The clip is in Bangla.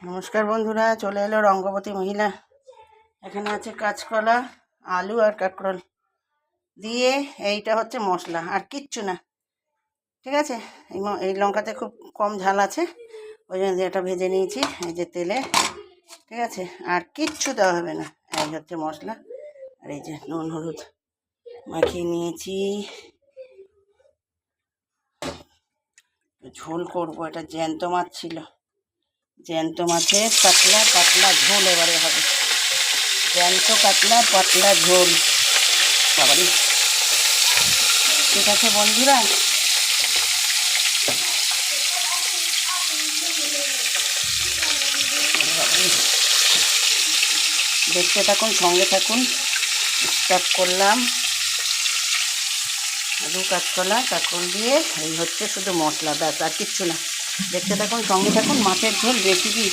নমস্কার বন্ধুরা, চলে এলো রঙ্গবতী মহিলা। এখানে আছে কাঁচকলা, আলু আর কাঁকরোল দিয়ে এইটা হচ্ছে মশলা, আর কিচ্ছু না। ঠিক আছে, এই লঙ্কাতে খুব কম ঝাল আছে, ওই জন্য এটা ভেজে নিয়েছি এই যে তেলে। ঠিক আছে, আর কিচ্ছু দেওয়া হবে না। এই হচ্ছে মশলা, আর এই যে নুন হলুদ মাখিয়ে নিয়েছি। ঝোল করবো, এটা জ্যান্ত মাছ ছিল, জ্যান্ত মাছের পাতলা পাতলা ঝোল এবারে হবে। জ্যান্ত কাতলা পাতলা ঝোল। বাবারি, ঠিক আছে বন্ধুরা, দেখতে থাকুন, সঙ্গে থাকুন। স্টার্ট করলাম। আলু কাঁচকলা কাঁকরোল দিয়ে এই হচ্ছে শুধু মশলা, ব্যাস আর কিচ্ছু না। দেখতে থাকুন, সঙ্গে থাকুন। মাছের ঝোল রেসিপি